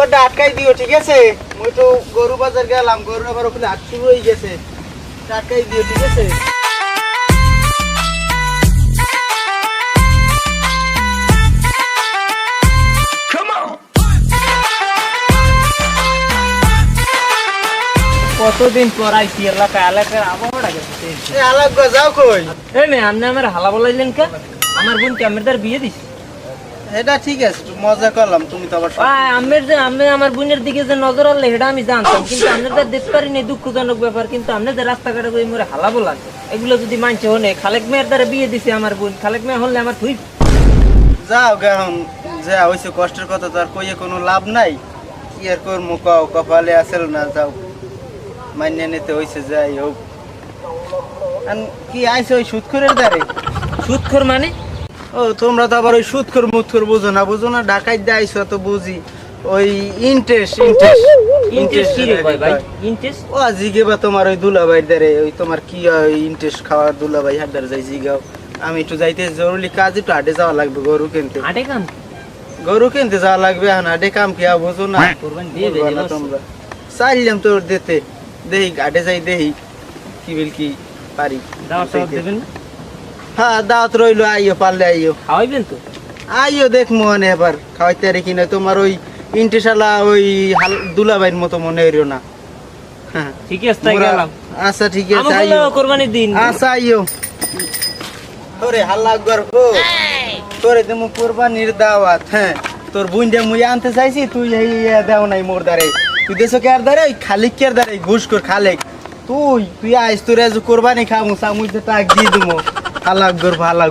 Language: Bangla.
গরুটা আটকাই দিও, ঠিক আছে? মুই তো গরু বাজার গেলাম, গরু আবার ওখানে হাট শুরু হয়ে গেছে, আটকাই দিও, ঠিক আছে? কতদিন পর আইসি এলাকার আবহাওয়াটা গেছে। আলাগা যাও কই? এই মেয়ে, আপনি আমার হালা বলাইলেন কে? আমার বোন ক্যামেরার বিয়ে দিছে। এটা ঠিক আছে, একটু মজা করলাম, তুমি তো আবার আপনি আমার বোনের দিকে যে নজর আনলে সেটা আমি জানতাম, কিন্তু আপনি তো দেখতে পারিনি, দুঃখজনক ব্যাপার। কিন্তু আপনি যে রাস্তাঘাটে কই মোরে হালা বলান, এগুলো যদি মানছে হনে খালেক মেয়ের দ্বারা বিয়ে দিছে আমার বোন, খালেক মেয়ে হলে আমার তুই যাও এখন, যা হয়েছে কষ্টের কথা তো আর কইয়ে কোনো লাভ নাই। কি আর করবো কও, কপালে আসেল না, যাও মান্য নিতে হয়েছে, যাই হোক। কি আইছে ওই সুৎখরের দ্বারে? সুৎখর মানে? ও তোমরা তো আবার ওই সুৎখর মুৎখর বুঝো না, ঢাকায় দিয়ে আইছো তো বুঝি। ওই ইন্টারেস্ট ইন্টারেস্ট কি রে ভাই? ইন্টারেস্ট ও জিগে বা তোমার ওই দুলাভাইয়ের দ্বারে, ওই তোমার কি ইন্টারেস্ট খাওয়ার দুলাভাই হাড্ডার যাই জিগাও। আমি একটু যাইতে জরুরি কাজ, একটু হাটে যাওয়া লাগবে গরু কিনতে। আটে কাম গরু কিনতে যাওয়া লাগবে, এখন হাটে কাম কি বুঝো না? কোরবানি দিয়ে বুঝবা না তোমরা। চাইলাম তোর দিতে, দেহি হাটে যাই, দেহি কি বিল কি পারি। দাওয়াত দেবেন না? হ্যাঁ দাওয়াত রইলো, আইও, পারলে আইও। খাওয়াইবেন তো? আইও দেখ মনে এবার খাওয়াইতে আর কিনা তোমার ওই ইন্টেশালা ওই দুলাভাইয়ের মতো মনে হইরো না। হ্যাঁ ঠিক আছে, তাই গেলাম। আচ্ছা ঠিক আছে, আমাকে আইও। কোরবানির দিন। আচ্ছা আইও। তোরে হাল্লা গর্ব, তোরে তুমি কোরবানির দাওয়াত। হ্যাঁ তোর বুইন্ডা মুই আনতে চাইছি, তুই এই দেও নাই মোর দ্বারে। তুই দেশো কে আর দ্বারে, ওই খালিক কে আর দ্বারে, ঘুষ কর খালেক। তুই আইস তোর কোরবানি খামু, সামুই টাক দিয়ে দিমু। হাল্লা গর্ব, হাল্লা